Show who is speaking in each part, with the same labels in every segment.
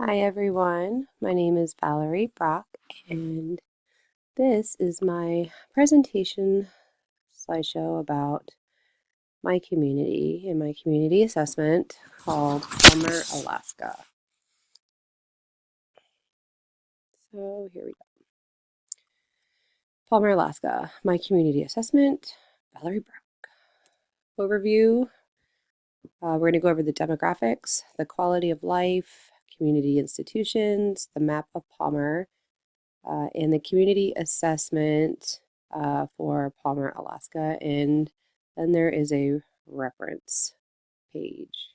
Speaker 1: Hi everyone, my name is Valerie Brock and this is my presentation slideshow about my community and my community assessment called Palmer, Alaska. So here we go. Palmer, Alaska, my community assessment, Valerie Brock. Overview, we're going to go over the demographics, the quality of life, community institutions, the map of Palmer, and the community assessment for Palmer, Alaska. And then there is a reference page.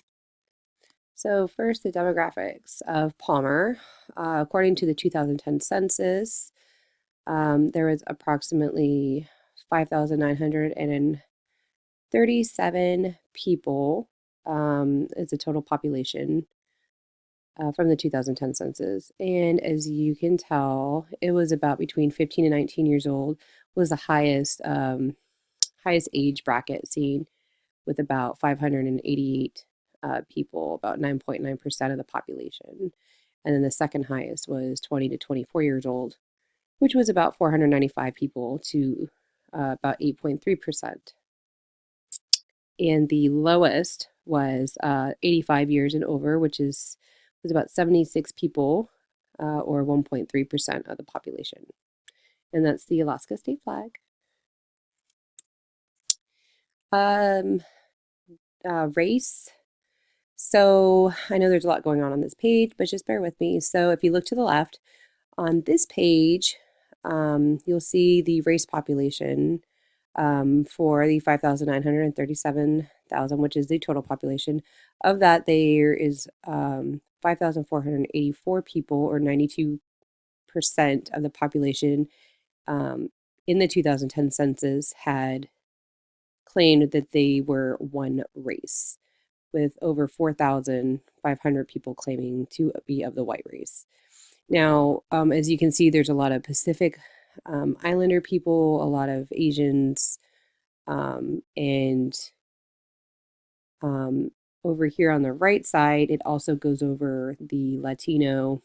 Speaker 1: So first, the demographics of Palmer. According to the 2010 census, there was approximately 5,937 people as a total population from the 2010 census. And as you can tell, it was about between 15 and 19 years old was the highest age bracket seen, with about 588 people, about 9.9% of the population. And then the second highest was 20 to 24 years old, which was about 495 people to about 8.3%. And the lowest was 85 years and over, which was about 76 people, or 1.3% of the population. And that's the Alaska state flag. Race. So I know there's a lot going on this page, but just bear with me. So if you look to the left on this page, you'll see the race population for the 5,937,000, which is the total population. Of that, there is 5,484 people, or 92% of the population in the 2010 census had claimed that they were one race, with over 4,500 people claiming to be of the white race. Now, as you can see, there's a lot of Pacific Islander people, a lot of Asians, and over here on the right side, it also goes over the Latino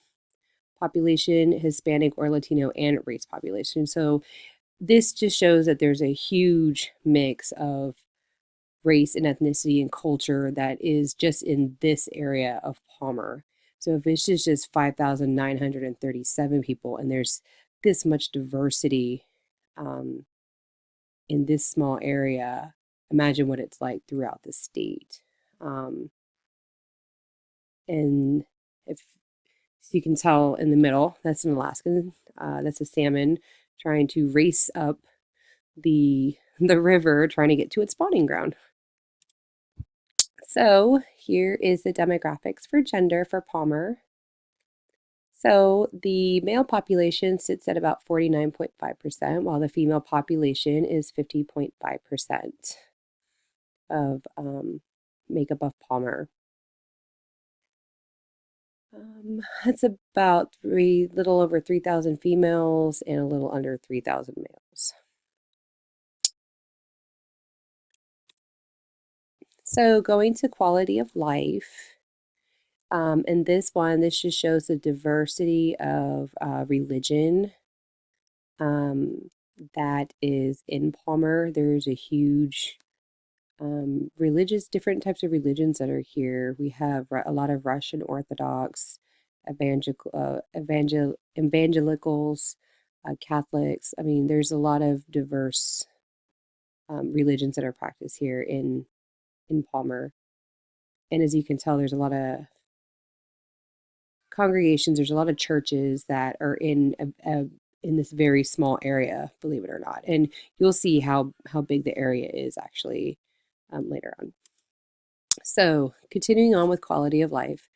Speaker 1: population, Hispanic or Latino, and race population. So this just shows that there's a huge mix of race and ethnicity and culture that is just in this area of Palmer. So if it's just 5,937 people and there's this much diversity in this small area, imagine what it's like throughout the state. And if you can tell in the middle, that's an Alaskan, that's a salmon trying to race up the river, trying to get to its spawning ground. So here is the demographics for gender for Palmer. So the male population sits at about 49.5%, while the female population is 50.5% of makeup of Palmer. That's about little over 3,000 females and a little under 3,000 males. So going to quality of life, and this just shows the diversity of religion that is in Palmer. There's a huge different types of religions that are here. We have a lot of Russian Orthodox, evangelicals, Catholics. I mean, there's a lot of diverse religions that are practiced here in Palmer. And as you can tell, there's a lot of congregations. There's a lot of churches that are in this very small area, believe it or not. And you'll see how big the area is actually later on. So continuing on with quality of life.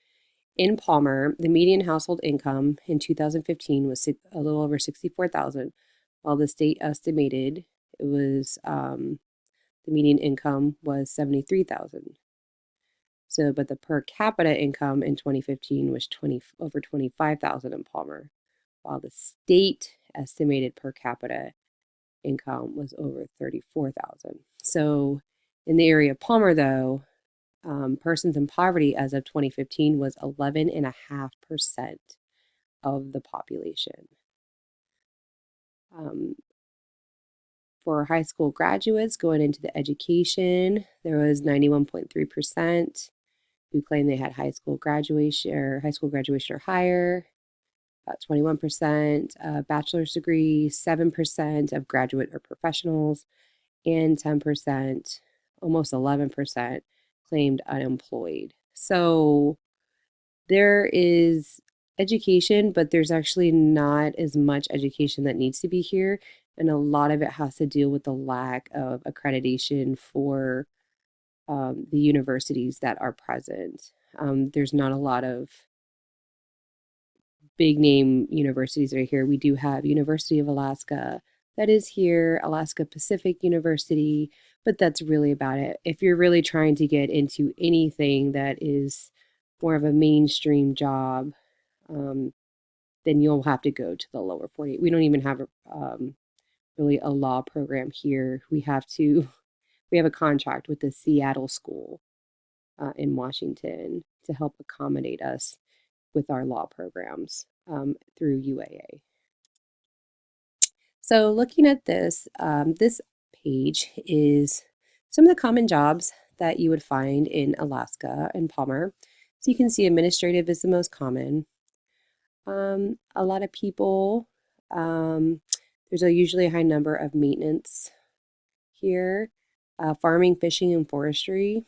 Speaker 1: In Palmer, the median household income in 2015 was a little over 64,000, while the state estimated it was the median income was 73,000. So, but the per capita income in 2015 was over 25,000 in Palmer, while the state estimated per capita income was over 34,000. So, in the area of Palmer, though, persons in poverty as of 2015 was 11.5% of the population. For high school graduates going into the education, there was 91.3% who claimed they had high school graduation or higher. About 21%, bachelor's degree, 7% of graduate or professionals, and 10%, almost 11%, claimed unemployed. So there is education, but there's actually not as much education that needs to be here. And a lot of it has to deal with the lack of accreditation for the universities that are present. There's not a lot of big name universities that are here. We do have University of Alaska that is here, Alaska Pacific University, but that's really about it. If you're really trying to get into anything that is more of a mainstream job, then you'll have to go to the lower 48. We don't even have really a law program here. We have a contract with the Seattle School in Washington to help accommodate us with our law programs through UAA. So looking at this, this page is some of the common jobs that you would find in Alaska and Palmer. So you can see administrative is the most common. A lot of people, there's usually a high number of maintenance here. Farming, fishing, and forestry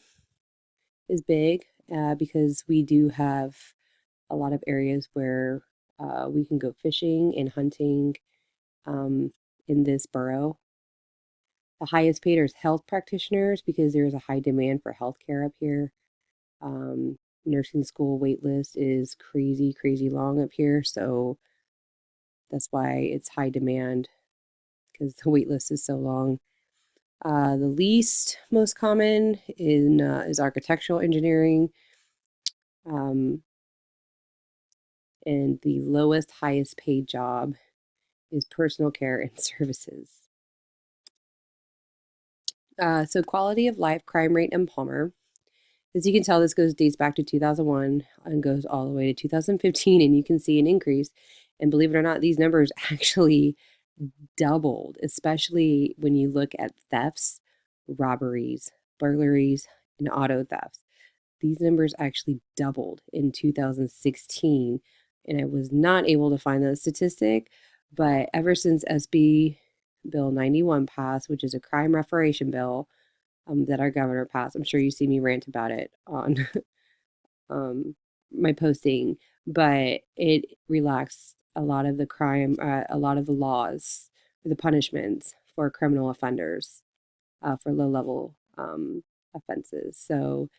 Speaker 1: is big because we do have a lot of areas where we can go fishing and hunting in this borough. The highest paid are health practitioners because there's a high demand for healthcare up here. Nursing school wait list is crazy, crazy long up here. So that's why it's high demand because the wait list is so long. The least most common is architectural engineering. And the lowest, highest paid job is personal care and services. So quality of life, crime rate in Palmer. As you can tell, this dates back to 2001 and goes all the way to 2015, and you can see an increase. And believe it or not, these numbers actually doubled, especially when you look at thefts, robberies, burglaries, and auto thefts. These numbers actually doubled in 2016, and I was not able to find that statistic, but ever since SB Bill 91 passed, which is a crime reformation bill that our governor passed, I'm sure you see me rant about it on my posting, but it relaxed a lot of the crime, a lot of the laws, the punishments for criminal offenders for low-level offenses. So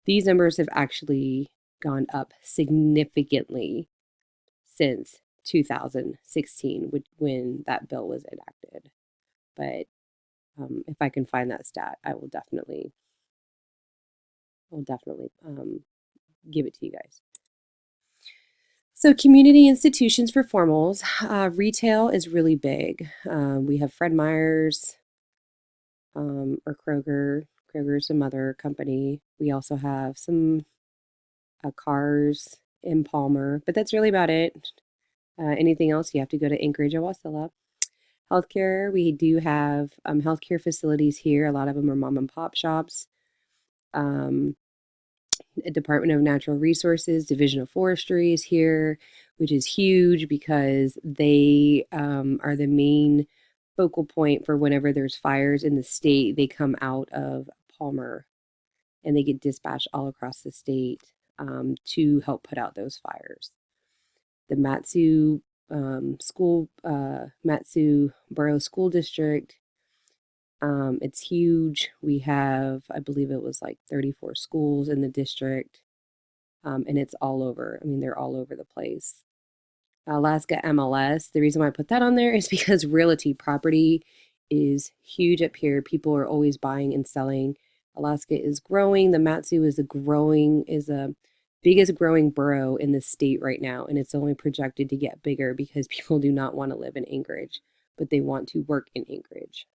Speaker 1: these numbers have actually gone up significantly since 2016 when that bill was enacted. But if I can find that stat, I will definitely give it to you guys. So community institutions for formals. Retail is really big. We have Fred Meyer's or Kroger. Kroger's some other company. We also have some cars in Palmer, but that's really about it. Anything else, you have to go to Anchorage or Wasilla. Healthcare, we do have healthcare facilities here. A lot of them are mom and pop shops. Department of Natural Resources, Division of Forestry is here, which is huge because they are the main focal point for whenever there's fires in the state. They come out of Palmer and they get dispatched all across the state to help put out those fires. The Mat-Su Mat-Su Borough School District, it's huge. We have, I believe it was like 34 schools in the district, and it's all over. I mean, they're all over the place. Alaska MLS, the reason why I put that on there is because realty property is huge up here. People are always buying and selling. Alaska is growing. The Mat-Su is a biggest growing borough in the state right now, and it's only projected to get bigger because people do not want to live in Anchorage, but they want to work in Anchorage.